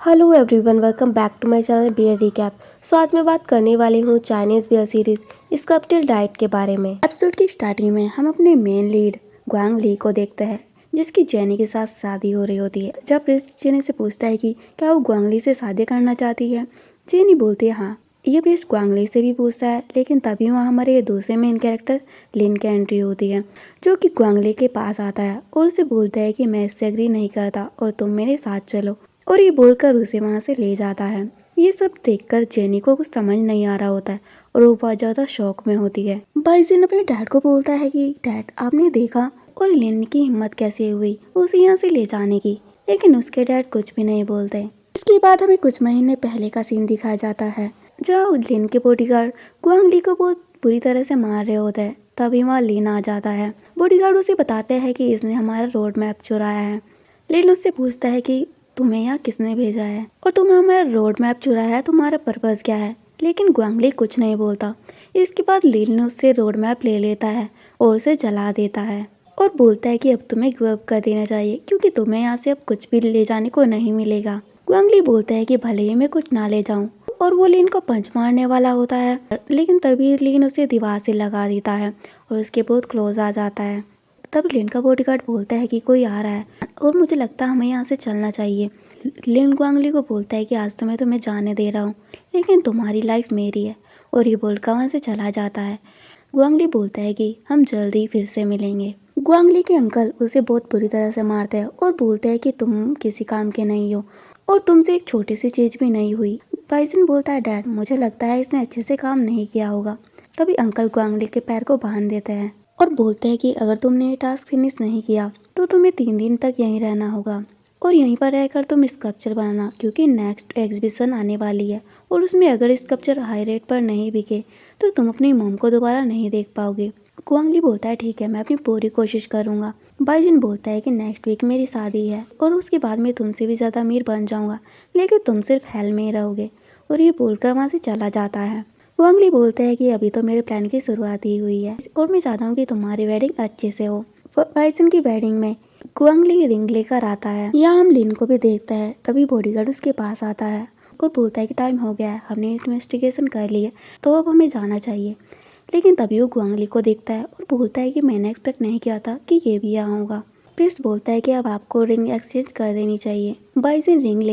Hello everyone, welcome back to my channel bear recap. So आज मैं बात करने वाली हूँ Chinese bear series sculpted diet के बारे में। एपिसोड की स्टार्टिंग में हम अपने मेन लीड ग्वांग ली को देखते हैं, जिसकी जेनी के साथ शादी हो रही होती है। जब प्रिस्ट जेनी से पूछता है कि क्या वो ग्वांग ली से शादी करना चाहती है, जेनी बोलती है हाँ। ये प्रिस्ट ग्वांग ली से भी पूछता है, लेकिन तभी वहाँ हमारे दूसरे मेन कैरेक्टर लिन की एंट्री होती है, जो कि ग्वांग ली के पास आता है और उसे बोलता है कि मैं इससे एग्री नहीं करता और तुम मेरे साथ चलो, और ये बोलकर उसे वहाँ से ले जाता है। ये सब देखकर जेनी को कुछ समझ नहीं आ रहा होता है और वो बहुत ज़्यादा शौक में होती है। बाइजिन अपने डैड को बोलता है कि डैड आपने देखा और लिन की हिम्मत कैसे हुई उसे यहाँ से ले जाने की, लेकिन उसके डैड कुछ भी नहीं बोलते। इसके बाद हमें कुछ महीने पहले का सीन दिखाया जाता है, जहाँ लिन के बॉडीगार्ड ग्वांग ली को बहुत बुरी तरह से मार रहे होते हैं। तभी वहाँ लिन आ जाता है। बॉडीगार्ड उसे बताते हैं कि इसने हमारा रोड मैप चुराया है। लिन उससे पूछता है कि तुम्हें यहाँ किसने भेजा है और तुमने हमारा रोड मैप चुराया है, तुम्हारा पर्पस क्या है। लेकिन ग्वांग ली कुछ नहीं बोलता। इसके बाद लिन उससे रोड मैप ले लेता है और उसे जला देता है और बोलता है कि अब तुम्हें गिव अप कर देना चाहिए, क्योंकि तुम्हें यहाँ से अब कुछ भी ले जाने को नहीं मिलेगा। ग्वांग ली बोलता है कि भले ही मैं कुछ ना ले जाऊं, और वो लिन को पंच मारने वाला होता है, लेकिन तभी लिन उसे दीवार से लगा देता है और उसके बहुत क्लोज आ जाता है। तब लिन का बॉडीगार्ड बोलता है कि कोई आ रहा है और मुझे लगता है हमें यहाँ से चलना चाहिए। लिन ग्वांग ली को बोलता है कि आज तो मैं तुम्हें जाने दे रहा हूँ, लेकिन तुम्हारी लाइफ मेरी है, और ये बोलकर वहाँ से चला जाता है। ग्वांग ली बोलता है कि हम जल्दी फिर से मिलेंगे। ग्वांग ली के अंकल उसे बहुत बुरी तरह से मारते हैं और बोलते हैं कि तुम किसी काम के नहीं हो और तुमसे एक छोटी सी चीज भी नहीं हुई। बाइसन बोलता है डैड मुझे लगता है इसने अच्छे से काम नहीं किया होगा। तभी अंकल ग्वांग ली के पैर को बांध देते हैं और बोलते हैं कि अगर तुमने ये टास्क फिनिश नहीं किया तो तुम्हें 3 दिन तक यहीं रहना होगा और यहीं पर रहकर तुम स्कल्पचर बनाना, क्योंकि नेक्स्ट एग्जीबिशन आने वाली है और उसमें अगर स्कल्पचर हाई रेट पर नहीं बिके तो तुम अपनी मॉम को दोबारा नहीं देख पाओगे। ग्वांग ली बोलता है ठीक है, मैं अपनी पूरी कोशिश करूंगा। बाइजिन बोलता है कि नेक्स्ट वीक मेरी शादी है और उसके बाद मैं तुमसे भी ज़्यादा अमीर बन जाऊंगा, लेकिन तुम सिर्फ हेल में ही रहोगे, और ये बोलकर वहाँ से चला जाता है। ग्वांग ली बोलते हैं कि अभी तो मेरे प्लान की शुरुआत ही हुई है और मैं चाहता हूँ कि तुम्हारी वेडिंग अच्छे से हो। बाइसन की वेडिंग में ग्वांग ली रिंग लेकर आता है। यहाँ हम लिन को भी देखता है। तभी बॉडीगार्ड उसके पास आता है और बोलता है कि टाइम हो गया है, हमने इन्वेस्टिगेशन कर ली है तो अब हमें जाना चाहिए। लेकिन तभी वो ग्वांग ली को देखता है और बोलता है कि मैंने एक्सपेक्ट नहीं किया था कि ये भी यहाँ होगा। प्रिस्ट बोलता है कि अब आपको रिंग एक्सचेंज कर देनी चाहिए। बाइसन रिंग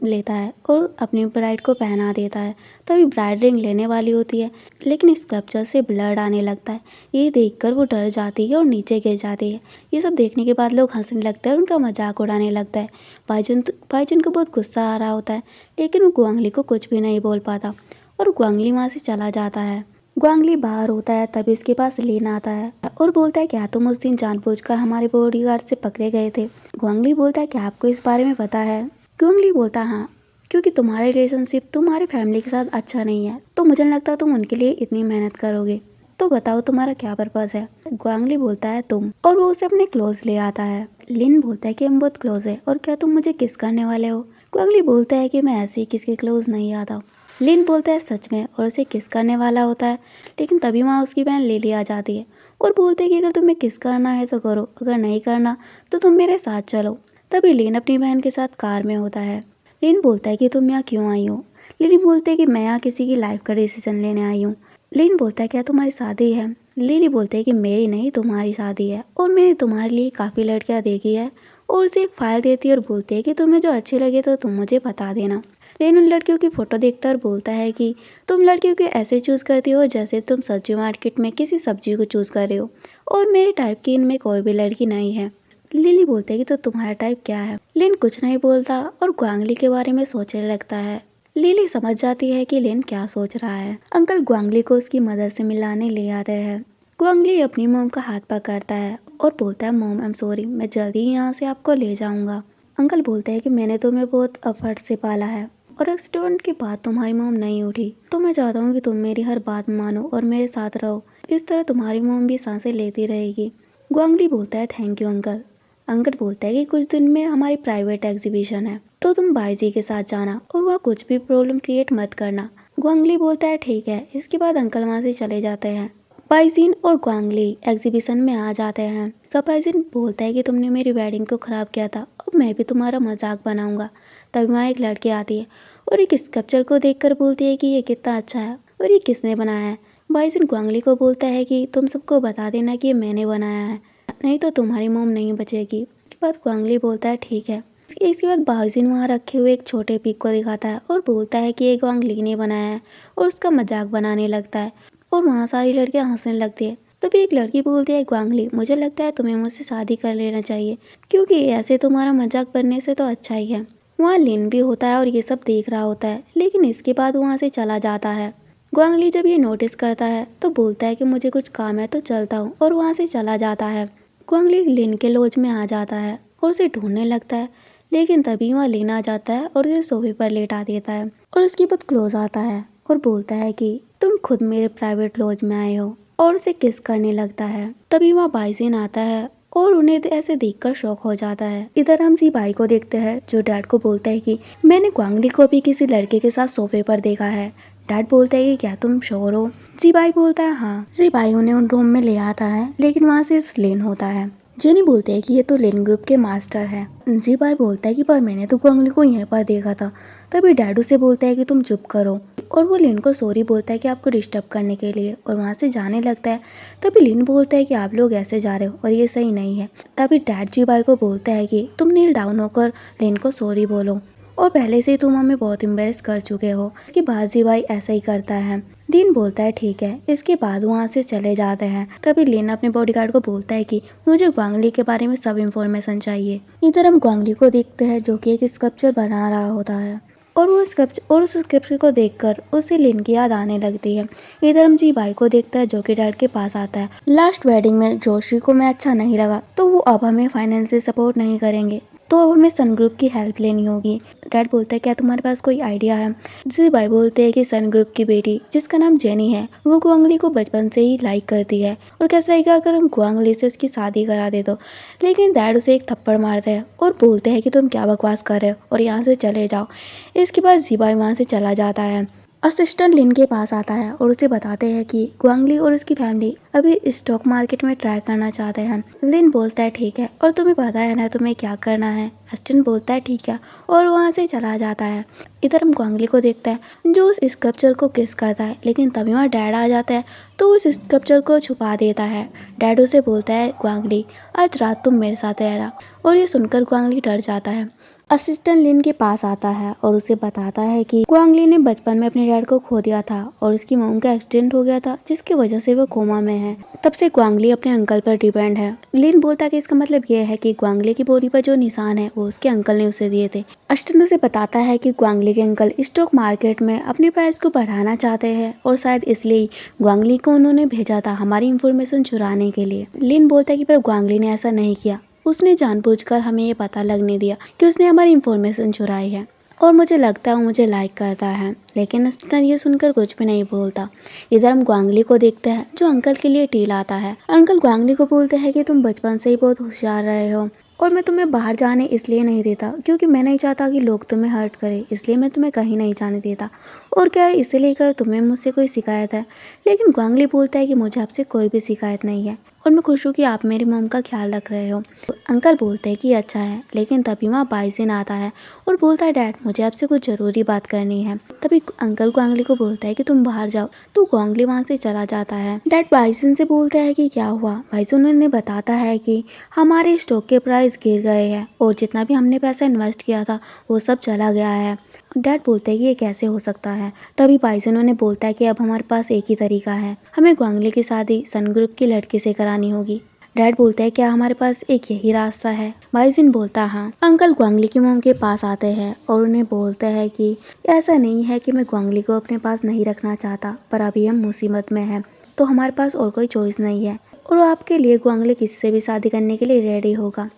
लेता है और अपनी ब्राइड को पहना देता है। तभी ब्राइड रिंग लेने वाली होती है, लेकिन स्कल्पचर से ब्लड आने लगता है। ये देखकर वो डर जाती है और नीचे गिर जाती है। ये सब देखने के बाद लोग हंसने लगते हैं और उनका मजाक उड़ाने लगता है। बाइजन को बहुत गुस्सा आ रहा होता है, लेकिन वो ग्वांग ली को कुछ भी नहीं बोल पाता और ग्वांग ली वहाँ से चला जाता है। ग्वांग ली बाहर होता है, तभी उसके पास लिन आता है और बोलता है क्या तुम उस दिन जानबूझकर हमारे बॉडीगार्ड से पकड़े गए थे। ग्वांग ली बोलता है क्या आपको इस बारे में पता है। ग्वांग ली बोलता है हाँ, क्योंकि तुम्हारा रिलेशनशिप तुम्हारी फैमिली के साथ अच्छा नहीं है, तो मुझे नहीं लगता तुम उनके लिए इतनी मेहनत करोगे। तो बताओ तुम्हारा क्या पर्पस है। ग्वांग ली बोलता है तुम, और वो उसे अपने क्लोज ले आता है। लिन बोलता है कि हम बहुत क्लोज है और क्या तुम मुझे किस करने वाले हो। ग्वांग ली बोलता है कि मैं ऐसे ही किसके क्लोज नहीं आता। लिन बोलता है सच में, और उसे किस करने वाला होता है। लेकिन तभी वहाँ उसकी बहन लिली आ जाती है और बोलते है कि अगर तुम्हें किस करना है तो करो, अगर नहीं करना तो तुम मेरे साथ चलो। तभी लिन अपनी बहन के साथ कार में होता है। लिन बोलता है कि तुम यहाँ क्यों आई हो। लिली बोलते है कि मैं यहाँ किसी की लाइफ का डिसीजन लेने आई हूँ। लिन बोलता है क्या तुम्हारी शादी है। लिली बोलते है कि मेरी नहीं तुम्हारी शादी है, और मैंने तुम्हारे लिए काफ़ी लड़कियाँ देखी है, और उसे एक फाइल देती है और बोलती है कि तुम्हें जो अच्छी लगे तो तुम मुझे बता देना। लेन उन लड़कियों की फोटो देखता और बोलता है कि तुम लड़कियों को ऐसे चूज़ करती हो जैसे तुम सब्जी मार्केट में किसी सब्जी को चूज़ कर रहे हो, और मेरे टाइप की इनमें कोई भी लड़की नहीं है। लिली बोलते है कि तो तुम्हारा टाइप क्या है। लिन कुछ नहीं बोलता और ग्वांग ली के बारे में सोचने लगता है। लिली समझ जाती है कि लिन क्या सोच रहा है। अंकल ग्वांग ली को उसकी मदर से मिलाने ले आते हैं। ग्वांग ली अपनी मोम का हाथ पकड़ता है और बोलता है मोम आई एम सॉरी, मैं जल्दी ही यहाँ से आपको ले जाऊंगा। अंकल बोलते हैं कि मैंने तुम्हें बहुत एफर्ट से पाला है और एक्सीडेंट के बाद तुम्हारी मोम नहीं उठी, तो मैं चाहता हूँ कि तुम मेरी हर बात मानो और मेरे साथ रहो। इस तरह तुम्हारी मोम भी सांसें लेती रहेगी। ग्वांग ली बोलता है थैंक यू अंकल। अंकल बोलता है कि कुछ दिन में हमारी प्राइवेट एग्जीबिशन है, तो तुम बाईजी के साथ जाना और वहाँ कुछ भी प्रॉब्लम क्रिएट मत करना। ग्वांग ली बोलता है ठीक है। इसके बाद अंकल वहाँ से चले जाते हैं। बाइजिन और ग्वांगली एग्जीबिशन में आ जाते हैं। तब बाइजिन बोलता है कि तुमने मेरी वेडिंग को ख़राब किया था, अब मैं भी तुम्हारा मजाक बनाऊंगा। तभी वहाँ एक लड़की आती है और एक स्कल्पचर को देखकर बोलती है कि ये कितना अच्छा है और ये किसने बनाया है। बाइजिन ग्वांगली को बोलता है कि तुम सबको बता देना कि ये मैंने बनाया है, नहीं तो तुम्हारी मोम नहीं बचेगी। इसके बाद ग्वांगली बोलता है ठीक है। इसके बाद बाइजिन वहाँ रखे हुए एक छोटे पिग को दिखाता है और बोलता है कि ये ग्वांगली ने बनाया है और उसका मजाक बनाने लगता है और वहाँ सारी लड़कियाँ हंसने लगती है। तभी एक लड़की बोलती है ग्वांगली, मुझे लगता है तुम्हें मुझसे शादी कर लेना चाहिए, क्योंकि ऐसे तुम्हारा मजाक बनने से तो अच्छा ही है। वहाँ लिन भी होता है और ये सब देख रहा होता है, लेकिन इसके बाद वहाँ से चला जाता है। ग्वांगली जब ये नोटिस करता है तो बोलता है कि मुझे कुछ काम है तो चलता हूँ, और वहाँ से चला जाता है। ग्वांगली लिन के लॉज में आ जाता है और उसे ढूंढने लगता है, लेकिन तभी वहाँ लिन आ जाता है और उसे सोफे पर लेटा देता है और उसके बाद क्लोज आता है और बोलता है कि तुम खुद मेरे प्राइवेट लॉज में आए हो, और उसे किस करने लगता है। तभी वहाँ बाइजिन आता है और उन्हें ऐसे देखकर शॉक हो जाता है। इधर हम जी भाई को देखते हैं जो डैड को बोलता है कि मैंने ग्वांगली को भी किसी लड़के के साथ सोफे पर देखा है। डैड बोलता है कि क्या तुम श्योर हो? जी भाई बोलता है हाँ। जी भाई उन्हें उन रूम में ले आता है, लेकिन वहाँ सिर्फ लिन होता है। जेनी बोलते हैं कि ये तो लिन ग्रुप के मास्टर है। जी भाई बोलता है कि पर मैंने तो ग्वांगली को यहीं पर देखा था। तभी डैड उसे बोलता है कि तुम चुप करो, और वो लिन को सॉरी बोलता है कि आपको डिस्टर्ब करने के लिए, और वहाँ से जाने लगता है। तभी लिन बोलता है कि आप लोग ऐसे जा रहे हो और ये सही नहीं है। तभी डैड जी भाई को बोलता है कि तुम नील डाउन होकर लिन को सॉरी बोलो, और पहले से ही तुम हमें बहुत एम्बेरस कर चुके हो। इसके बाद जी भाई ऐसा ही करता है। लिन बोलता है ठीक है। इसके बाद वहाँ से चले जाते हैं। तभी लिन अपने बॉडीगार्ड को बोलता है कि मुझे ग्वांगली के बारे में सब इन्फॉर्मेशन चाहिए। इधर हम ग्वांगली को देखते हैं जो कि एक स्कल्पचर बना रहा होता है, और वो स्कल्पचर और उस स्कल्पचर को देखकर उसे लिन की याद आने लगती है। इधर हम जी भाई को देखता है जो कि डैड के पास आता है। लास्ट वेडिंग में जोशी को मैं अच्छा नहीं लगा, तो वो अब हमें फाइनेंशियल सपोर्ट नहीं करेंगे, तो अब हमें सन ग्रुप की हेल्प लेनी होगी। डैड बोलता है क्या तुम्हारे पास कोई आइडिया है? जी भाई बोलते हैं कि सन ग्रुप की बेटी जिसका नाम जेनी है, वो ग्वांगली को बचपन से ही लाइक करती है, और कैसा रहेगा अगर हम ग्वांगली से उसकी शादी करा दे तो। लेकिन डैड उसे एक थप्पड़ मारते हैं और बोलते हैं कि तुम क्या बकवास कर रहे हो और यहाँ से चले जाओ। इसके बाद जी भाई वहाँ से चला जाता है। असिस्टेंट लिन के पास आता है और उसे बताते हैं कि ग्वांगली और उसकी फैमिली अभी स्टॉक मार्केट में ट्राई करना चाहते हैं। लिन बोलता है ठीक है, और तुम्हें पता है ना तुम्हें क्या करना है? असिस्टेंट बोलता है ठीक है, और वहाँ से चला जाता है। इधर हम ग्वांगली को देखते हैं जो उस स्कल्पचर को किस करता है, लेकिन तभी वहाँ डैड आ जाता है तो उस स्कल्पचर को छुपा देता है। डैड उसे बोलता है ग्वांगली आज रात तुम मेरे साथ रहना, और ये सुनकर ग्वांगली डर जाता है। असिस्टेंट लिन के पास आता है और उसे बताता है कि ग्वांगली ने बचपन में अपने डैड को खो दिया था और उसकी मॉम का एक्सीडेंट हो गया था, जिसकी वजह से वो कोमा में है। तब से ग्वांगली अपने अंकल पर डिपेंड है। लिन बोलता है कि इसका मतलब ये है कि ग्वांगली की बॉडी पर जो निशान है वो उसके अंकल ने उसे दिए थे। असिस्टेंट उसे बताता है कि ग्वांगली के अंकल स्टॉक मार्केट में अपने प्राइस को बढ़ाना चाहते हैं, और शायद इसलिए ग्वांगली को उन्होंने भेजा था हमारी इंफॉर्मेशन चुराने के लिए। लिन बोलता है कि पर ग्वांगली ने ऐसा नहीं किया, उसने जानबूझकर हमें ये पता लगने दिया कि उसने हमारी इंफॉर्मेशन चुराई है, और मुझे लगता है वो मुझे लाइक करता है। लेकिन असिस्टेंट ये सुनकर कुछ भी नहीं बोलता। इधर हम ग्वांगली को देखते हैं जो अंकल के लिए टील आता है। अंकल ग्वांगली को बोलते हैं कि तुम बचपन से ही बहुत होशियार रहे हो, और मैं तुम्हें बाहर जाने इसलिए नहीं देता क्योंकि मैं नहीं चाहता कि लोग तुम्हें हर्ट करें, इसलिए मैं तुम्हें कहीं नहीं जाने देता। और क्या इसे लेकर तुम्हें मुझसे कोई शिकायत है? लेकिन ग्वांगली बोलता है कि मुझे आपसे कोई भी शिकायत नहीं है, और मैं खुश हूँ कि आप मेरी मॉम का ख्याल रख रहे हो। अंकल बोलते हैं कि अच्छा है, लेकिन तभी वहाँ बाइजिन आता है और बोलता है डैड मुझे आपसे कुछ ज़रूरी बात करनी है। तभी अंकल ग्वांगली को बोलता है कि तुम बाहर जाओ, तो ग्वांगली वहाँ से चला जाता है। डैड बाइजिन से बोलता है कि क्या हुआ? बाइजिन उन्हें बताता है कि हमारे स्टॉक के प्राइस गिर गए हैं और जितना भी हमने पैसा इन्वेस्ट किया था वो सब चला गया है। डैड बोलते हैं कि ये कैसे हो सकता है? तभी बाइजिन उन्हें बोलता है कि अब हमारे पास एक ही तरीका है, हमें ग्वांगली की शादी सन ग्रुप की लड़की से करानी होगी। डैड बोलते हैं क्या हमारे पास एक यही रास्ता है? बाइजिन बोलता हाँ। अंकल ग्वांगली की मॉम के पास आते हैं और उन्हें बोलते हैं कि ऐसा नहीं है कि मैं ग्वांगली को अपने पास नहीं रखना चाहता, पर अभी हम मुसीबत में हैं, तो हमारे पास और कोई चॉइस नहीं है, और आपके लिए ग्वांगली किसी से भी शादी करने के लिए रेडी होगा।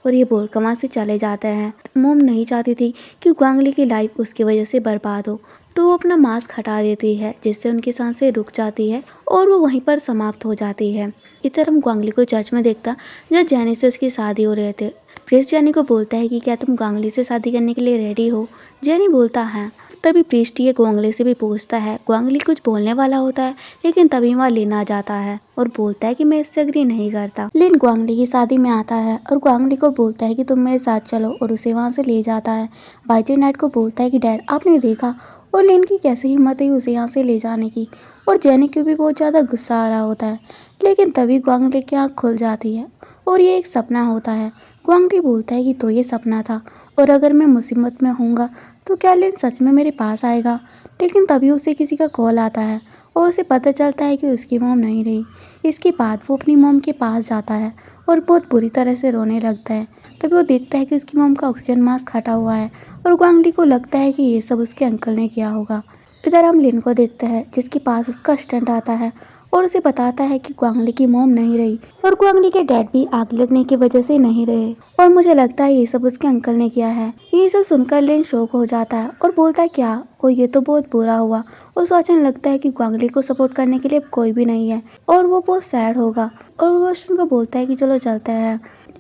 और ये बोलकर वहाँ से चले जाते हैं। मोम नहीं चाहती थी कि ग्वांगली की लाइफ उसकी वजह से बर्बाद हो, तो वो अपना मास्क हटा देती है जिससे उनकी सांसें रुक जाती है और वो वहीं पर समाप्त हो जाती है। इधर हम ग्वांगली को चर्च में देखता जब जेनी से उसकी शादी हो रहे थे। प्रिंस जेनी को बोलता है कि क्या तुम ग्वांगली से शादी करने के लिए रेडी हो? जेनी बोलता है तभी पृष्ठ ये ग्वांगली से भी पूछता है। ग्वांगली कुछ बोलने वाला होता है, लेकिन तभी वहाँ लिन आ जाता है और बोलता है कि मैं इससे एग्री नहीं करता। लिन ग्वांगली की शादी में आता है और ग्वांगली को बोलता है कि तुम मेरे साथ चलो और उसे वहाँ से ले जाता है। बाइजी नेट को बोलता है कि डैड आपने देखा, और लिन की कैसे हिम्मत है उसे यहाँ से ले जाने की। और जेनी को भी बहुत ज़्यादा गुस्सा आ रहा होता है, लेकिन तभी ग्वांगली की आँख खुल जाती है और ये एक सपना होता है। ग्वांगली बोलता है कि तो ये सपना था, और अगर मैं मुसीबत में होऊंगा तो क्या लिन सच में मेरे पास आएगा। लेकिन तभी उसे किसी का कॉल आता है और उसे पता चलता है कि उसकी मॉम नहीं रही। इसके बाद वो अपनी मॉम के पास जाता है और बहुत बुरी तरह से रोने लगता है। तभी वो देखता है कि उसकी मॉम का ऑक्सीजन मास्क हटा हुआ है और ग्वांगली को लगता है कि ये सब उसके अंकल ने किया होगा। इधर हम लिन को देखते हैं जिसके पास उसका असिस्टेंट आता है और उसे बताता है कि ग्वांगली की मॉम नहीं रही और ग्वांगली के डैड भी आग लगने की वजह से नहीं रहे, और मुझे लगता है ये सब उसके अंकल ने किया है। ये सब सुनकर लिन शॉक हो जाता है और बोलता है क्या, और ये तो बहुत बुरा हुआ। और सोचने लगता है कि ग्वांगली को सपोर्ट करने के लिए कोई भी नहीं है और वो बहुत सैड होगा, और वो सुनकर बोलता है कि चलो चलते हैं।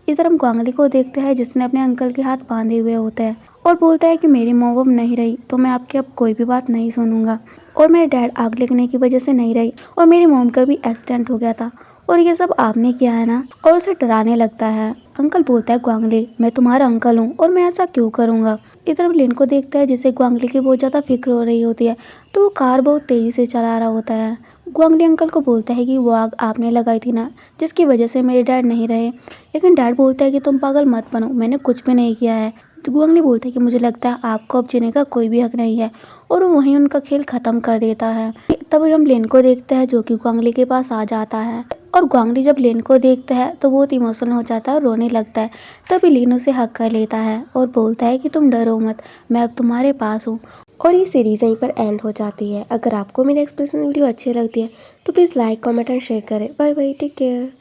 इधर हम ग्वांगली को देखते हैं जिसने अपने अंकल के हाथ बांधे हुए होते हैं और बोलता है कि मेरी मॉम नहीं रही तो मैं आपकी अब कोई भी बात नहीं सुनूंगा, और मेरे डैड आग लगने की वजह से नहीं रही, और मेरी मॉम का भी एक्सीडेंट हो गया था, और ये सब आपने किया है ना। और उसे डराने लगता है। अंकल बोलता है ग्वांगली मैं तुम्हारा अंकल हूँ और मैं ऐसा क्यों करूँगा। इधर हम लिन को देखता है जिसे ग्वांगली की बहुत ज़्यादा फिक्र हो रही होती है, तो वो कार बहुत तेज़ी से चला रहा होता है। ग्वांगली अंकल को बोलता है कि वो आग आपने लगाई थी ना, जिसकी वजह से मेरे डैड नहीं रहे। लेकिन डैड बोलता है कि तुम पागल मत बनो, मैंने कुछ भी नहीं किया है। तो ग्वांगली बोलता है कि मुझे लगता है आपको अब जीने का कोई भी हक नहीं है, और वो वहीं उनका खेल खत्म कर देता है। तभी हम लिन को देखते हैं जो कि ग्वांगली के पास आ जाता है, और ग्वांगली जब लिन को देखता है तो बहुत इमोशनल हो जाता है और रोने लगता है। तभी लिन उसे हक कर लेता है और बोलता है कि तुम डरो मत, मैं अब तुम्हारे पास हूँ। और ये सीरीज़ यहीं पर एंड हो जाती है। अगर आपको मेरी एक्सप्रेशन वीडियो अच्छी लगती है तो please like comment and share करें। Bye bye, take care.